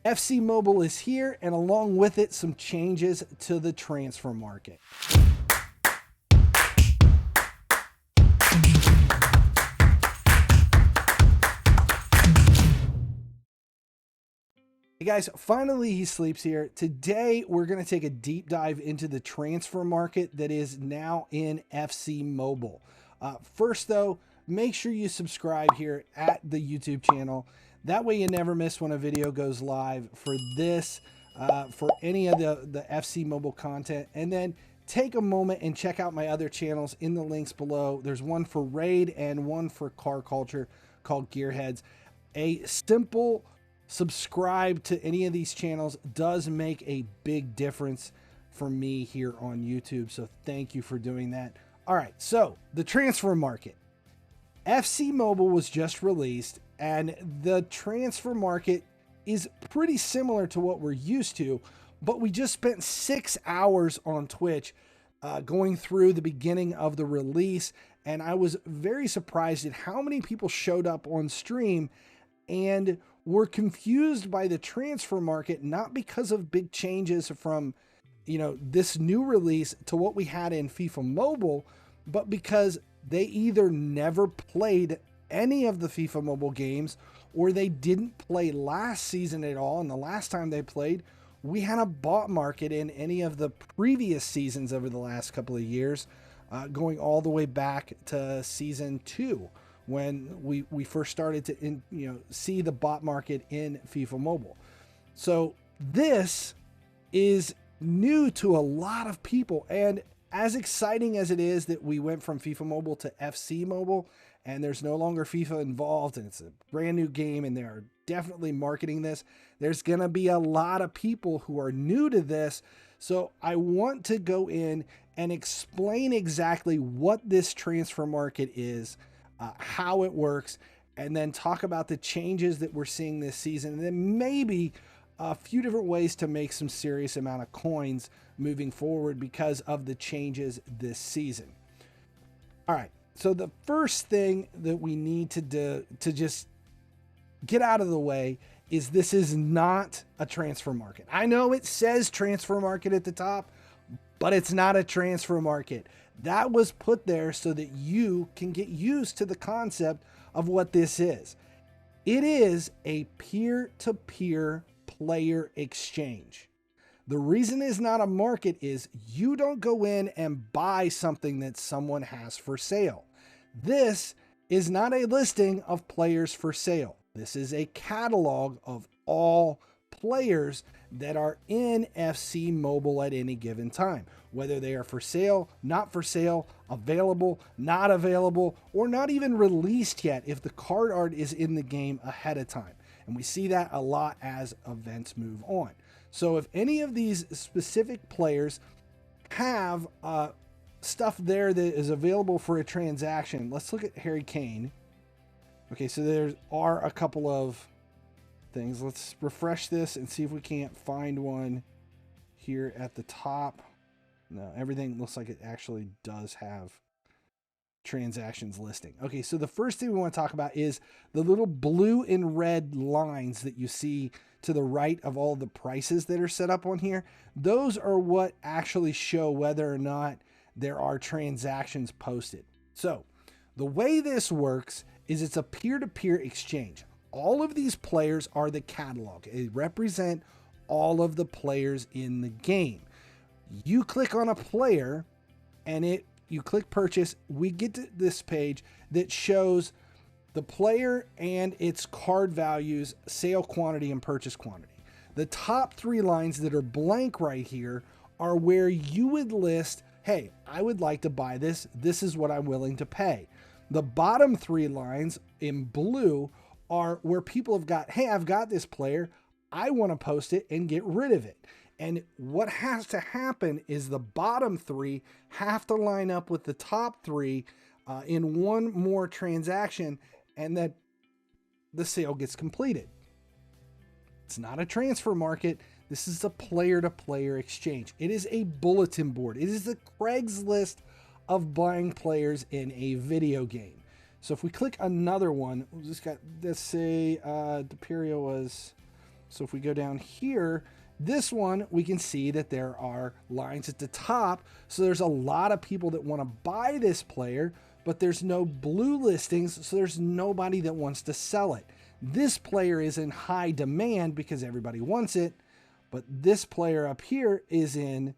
FC Mobile is here, and along with it, some changes to the transfer market. Hey guys, finally he sleeps here. Today we're going to take a deep dive into the transfer market that is now in FC Mobile. First though, make sure you subscribe here at the YouTube channel. That way you never miss when a video goes live for this, for any of the FC Mobile content. And then take a moment and check out my other channels in the links below. There's one for Raid and one for car culture called Gearheads. A simple subscribe to any of these channels does make a big difference for me here on YouTube. So thank you for doing that. All right, so the transfer market. FC Mobile was just released, and the transfer market is pretty similar to what we're used to, but we just spent 6 hours on Twitch going through the beginning of the release, and I was very surprised at how many people showed up on stream and were confused by the transfer market, not because of big changes from, this new release to what we had in FIFA Mobile, but because they either never played any of the FIFA Mobile games or they didn't play last season at all. And the last time they played, we had a bot market in any of the previous seasons over the last couple of years, going all the way back to season 2. When we first started to see the bot market in FIFA Mobile. So this is new to a lot of people, and as exciting as it is that we went from FIFA Mobile to FC Mobile and there's no longer FIFA involved and it's a brand new game and they're definitely marketing this, there's gonna be a lot of people who are new to this. So I want to go in and explain exactly what this transfer market is, how it works, and then talk about the changes that we're seeing this season, and then maybe a few different ways to make some serious amount of coins moving forward because of the changes this season. All right, so the first thing that we need to do to just get out of the way is this is not a transfer market. I know it says transfer market at the top, but it's not a transfer market. That was put there so that you can get used to the concept of what this is. It is a peer-to-peer player exchange. The reason it's not a market is you don't go in and buy something that someone has for sale. This is not a listing of players for sale. This is a catalog of all players that are in FC Mobile at any given time, whether they are for sale, not for sale, available, not available, or not even released yet if the card art is in the game ahead of time. And we see that a lot as events move on. So if any of these specific players have stuff there that is available for a transaction, let's look at Harry Kane. Okay, so there are a couple of things. Let's refresh this and see if we can't find one here at the top. No, everything looks like it actually does have transactions listing. Okay, so the first thing we want to talk about is the little blue and red lines that you see to the right of all the prices that are set up on here. Those are what actually show whether or not there are transactions posted. So the way this works is it's a peer-to-peer exchange. All of these players are the catalog. They represent all of the players in the game. You click on a player and you click purchase. We get to this page that shows the player and its card values, sale quantity, and purchase quantity. The top 3 lines that are blank right here are where you would list, hey, I would like to buy this. This is what I'm willing to pay. The bottom 3 lines in blue are where people have got, hey, I've got this player. I want to post it and get rid of it. And what has to happen is the bottom 3 have to line up with the top 3 in one more transaction, and that the sale gets completed. It's not a transfer market. This is a player-to-player exchange. It is a bulletin board. It is the Craigslist of buying players in a video game. So if we click another one, we just got, let's say Deperio was So if we go down here, this one, we can see that there are lines at the top. So there's a lot of people that want to buy this player, but there's no blue listings. So there's nobody that wants to sell it. This player is in high demand because everybody wants it. But this player up here is in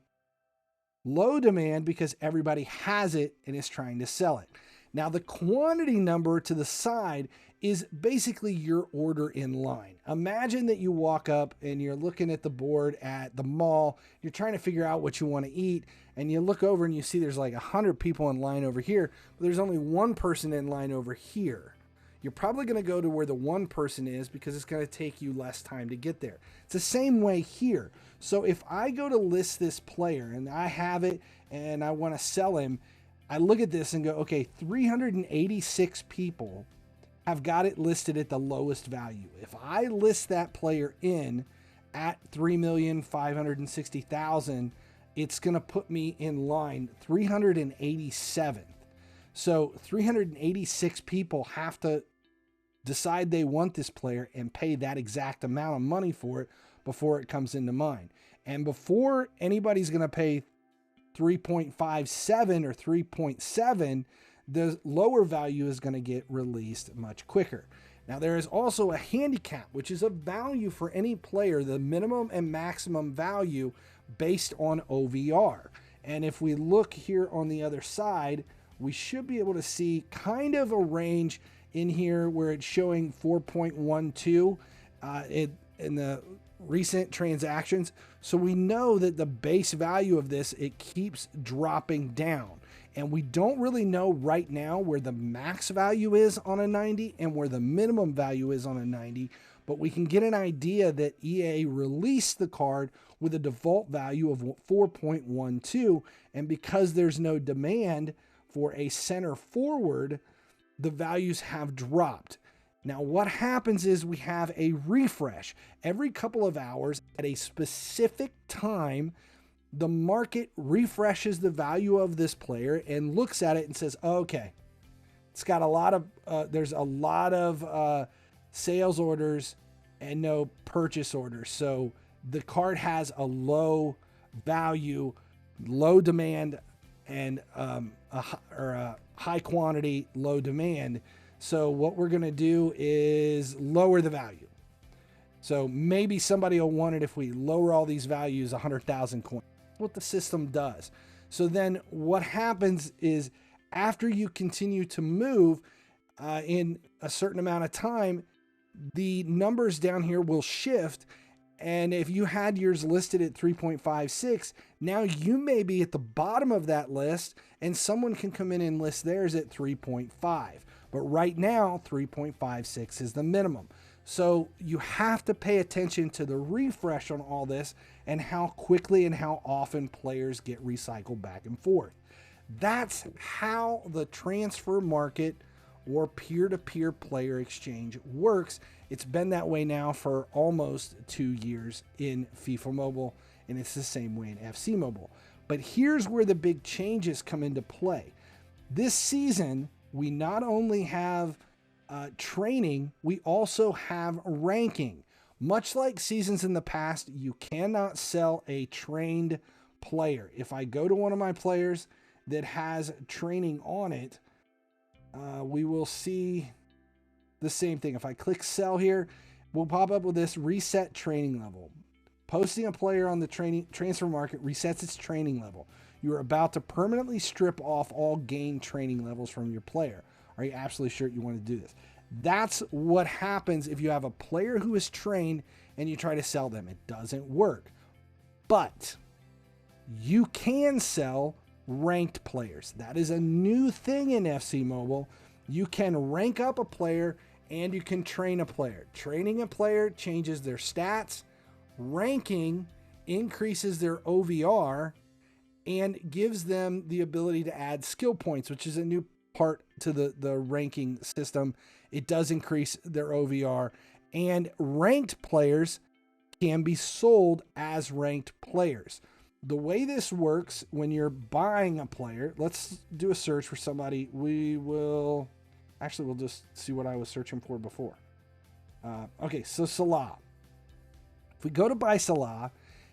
low demand because everybody has it and is trying to sell it. Now the quantity number to the side is basically your order in line. Imagine that you walk up and you're looking at the board at the mall, you're trying to figure out what you want to eat, and you look over and you see there's like 100 people in line over here, but there's only one person in line over here. You're probably going to go to where the one person is because it's going to take you less time to get there. It's the same way here. So if I go to list this player and I have it and I want to sell him, I look at this and go, okay, 386 people have got it listed at the lowest value. If I list that player in at 3,560,000, it's going to put me in line 387th. So 386 people have to decide they want this player and pay that exact amount of money for it before it comes into mine. And before anybody's going to pay 3.57 or 3.7, the lower value is going to get released much quicker. Now there is also a handicap, which is a value for any player, the minimum and maximum value based on OVR. And if we look here on the other side, we should be able to see kind of a range in here where it's showing 4.12 in the recent transactions. So we know that the base value of this, it keeps dropping down. And we don't really know right now where the max value is on a 90 and where the minimum value is on a 90, but we can get an idea that EA released the card with a default value of 4.12, and because there's no demand for a center forward, the values have dropped. Now what happens is we have a refresh every couple of hours at a specific time. The market refreshes the value of this player and looks at it and says, okay, it's got a lot of, there's a lot of sales orders and no purchase orders. So the card has a low value, low demand, and a high quantity, low demand. So what we're going to do is lower the value. So maybe somebody will want it if we lower all these values 100,000 coins. What the system does. So then what happens is after you continue to move in a certain amount of time, the numbers down here will shift. And if you had yours listed at 3.56, now you may be at the bottom of that list and someone can come in and list theirs at 3.5. But right now, 3.56 is the minimum. So you have to pay attention to the refresh on all this and how quickly and how often players get recycled back and forth. That's how the transfer market or peer-to-peer player exchange works. It's been that way now for almost 2 years in FIFA Mobile, and it's the same way in FC Mobile. But here's where the big changes come into play. This season, we not only have training, we also have ranking. Much like seasons in the past, you cannot sell a trained player. If I go to one of my players that has training on it, we will see the same thing. If I click sell here, we'll pop up with this reset training level. Posting a player on the transfer market resets its training level. You are about to permanently strip off all gained training levels from your player. Are you absolutely sure you want to do this? That's what happens if you have a player who is trained and you try to sell them. It doesn't work. But you can sell ranked players. That is a new thing in FC Mobile. You can rank up a player and you can train a player. Training a player changes their stats. Ranking increases their OVR and gives them the ability to add skill points, which is a new part to the ranking system. It does increase their OVR, and ranked players can be sold as ranked players. The way this works when you're buying a player, let's do a search for somebody. We'll just see what I was searching for before. Okay, so Salah. If we go to buy Salah,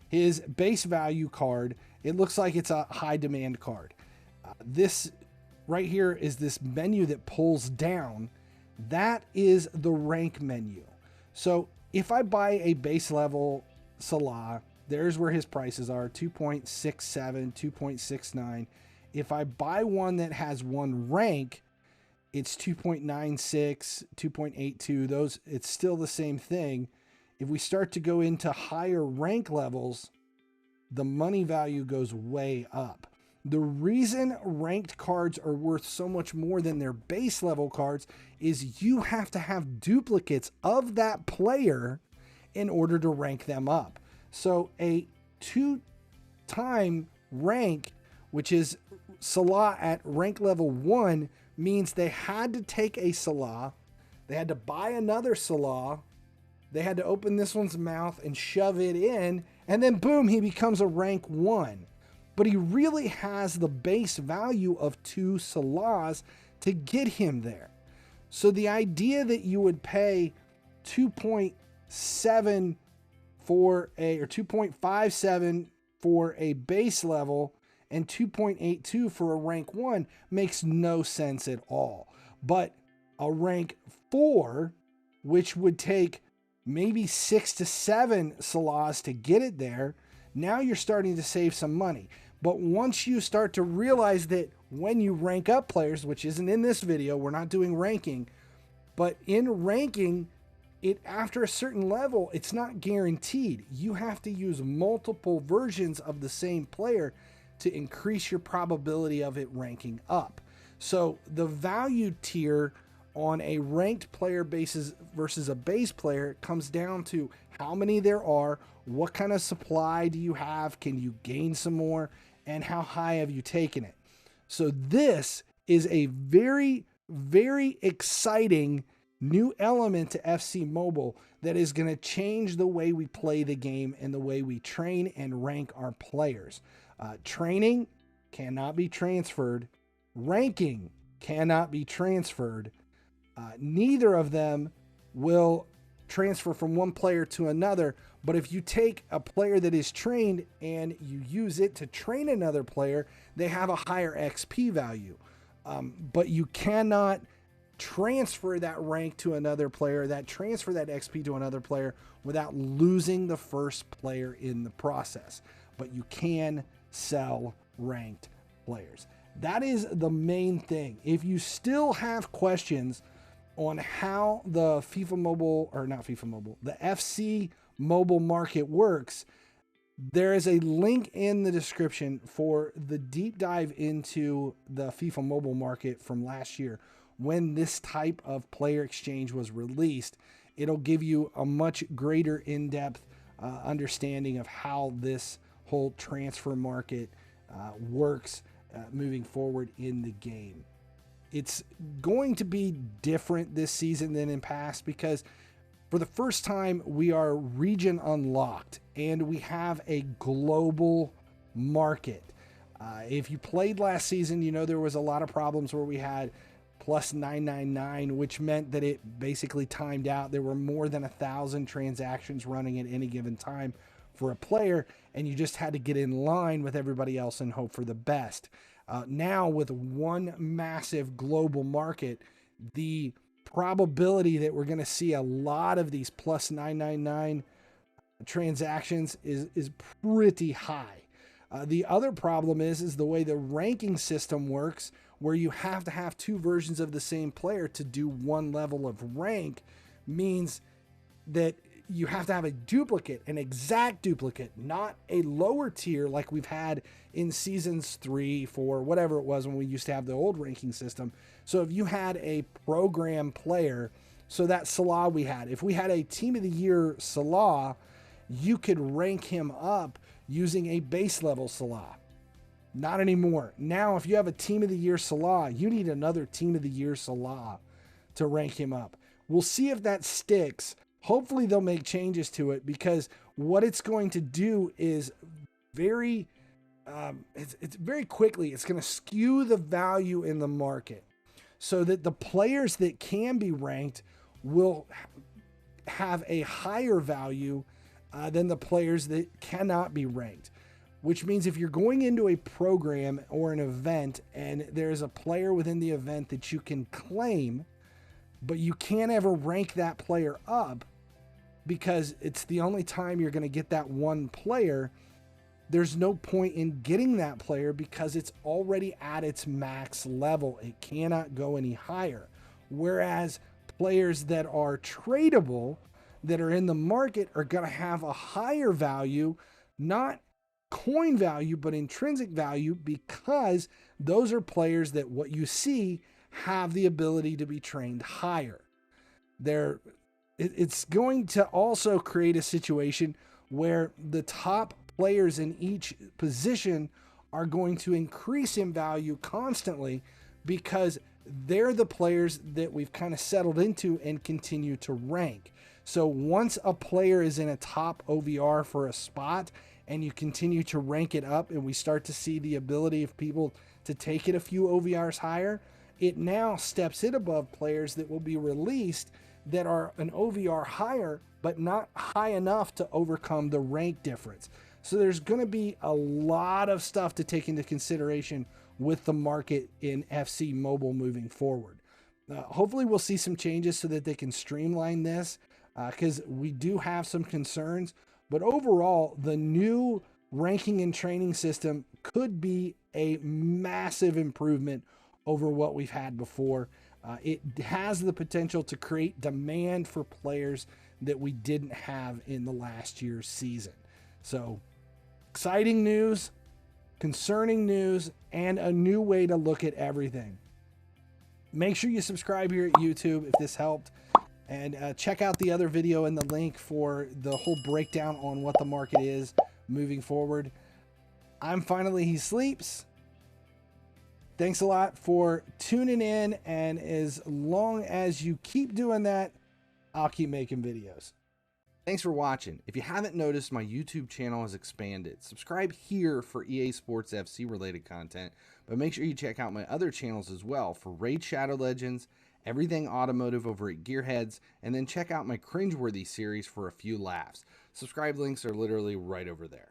his base value card, it looks like it's a high demand card. This right here is this menu that pulls down. That is the rank menu. So if I buy a base level Salah, there's where his prices are, 2.67, 2.69. If I buy one that has one rank, it's 2.96, 2.82. Those, it's still the same thing. If we start to go into higher rank levels, the money value goes way up. The reason ranked cards are worth so much more than their base level cards is you have to have duplicates of that player in order to rank them up. So a 2-time rank, which is Salah at rank level 1, means they had to take a Salah, they had to buy another Salah, they had to open this one's mouth and shove it in, and then boom, he becomes a rank 1. But he really has the base value of 2 Salahs to get him there. So the idea that you would pay 2.7 for a, or 2.57 for a base level and 2.82 for a rank 1 makes no sense at all. But a rank 4, which would take maybe 6 to 7 Salahs to get it there, now you're starting to save some money. But once you start to realize that when you rank up players, which isn't in this video, we're not doing ranking, but in ranking, it after a certain level, it's not guaranteed. You have to use multiple versions of the same player to increase your probability of it ranking up. So the value tier on a ranked player basis versus a base player comes down to how many there are, what kind of supply do you have, can you gain some more, and how high have you taken it. So this is a very, very exciting new element to FC Mobile that is going to change the way we play the game and the way we train and rank our players. Training cannot be transferred. Ranking cannot be transferred. Neither of them will transfer from one player to another. But if you take a player that is trained and you use it to train another player, they have a higher XP value. But you cannot transfer that rank to another player, transfer that XP to another player without losing the first player in the process. But you can sell ranked players. That is the main thing. If you still have questions on how the FIFA Mobile, or not FIFA Mobile, the FC Mobile market works, there is a link in the description for the deep dive into the FIFA Mobile market from last year when this type of player exchange was released. It'll give you a much greater in-depth understanding of how this whole transfer market works moving forward in the game. It's going to be different this season than in past because for the first time we are region unlocked and we have a global market. If you played last season, you know there was a lot of problems where we had plus 999, which meant that it basically timed out. There were more than 1,000 transactions running at any given time for a player, and you just had to get in line with everybody else and hope for the best. Now with one massive global market, the probability that we're going to see a lot of these plus 999 transactions is pretty high. The other problem is the way the ranking system works, where you have to have 2 versions of the same player to do one level of rank, means that you have to have a duplicate, an exact duplicate, not a lower tier like we've had in seasons 3, 4, whatever it was when we used to have the old ranking system. So if you had a program player, so that Salah we had, if we had a team of the year Salah, you could rank him up using a base level Salah. Not anymore. Now, if you have a team of the year Salah, you need another team of the year Salah to rank him up. We'll see if that sticks. Hopefully they'll make changes to it, because what it's going to do is very quickly, it's going to skew the value in the market so that the players that can be ranked will have a higher value than the players that cannot be ranked. Which means if you're going into a program or an event and there's a player within the event that you can claim, but you can't ever rank that player up because it's the only time you're going to get that one player, there's no point in getting that player because it's already at its max level. It cannot go any higher. Whereas players that are tradable, that are in the market, are going to have a higher value, not coin value, but intrinsic value, because those are players that what you see have the ability to be trained higher. It's going to also create a situation where the top players in each position are going to increase in value constantly because they're the players that we've kind of settled into and continue to rank. So once a player is in a top OVR for a spot and you continue to rank it up and we start to see the ability of people to take it a few OVRs higher, it now steps it above players that will be released that are an OVR higher, but not high enough to overcome the rank difference. So there's going to be a lot of stuff to take into consideration with the market in FC Mobile moving forward. Hopefully we'll see some changes so that they can streamline this, because we do have some concerns. But overall, the new ranking and training system could be a massive improvement over what we've had before. It has the potential to create demand for players that we didn't have in the last year's season. So, exciting news, concerning news, and a new way to look at everything. Make sure you subscribe here at YouTube if this helped, and check out the other video in the link for the whole breakdown on what the market is moving forward. I'm Finally He Sleeps. Thanks a lot for tuning in, and as long as you keep doing that, I'll keep making videos. Thanks for watching. If you haven't noticed, my YouTube channel has expanded. Subscribe here for EA Sports FC related content, but make sure you check out my other channels as well for Raid Shadow Legends, everything automotive over at Gearheads, and then check out my Cringeworthy series for a few laughs. Subscribe links are literally right over there.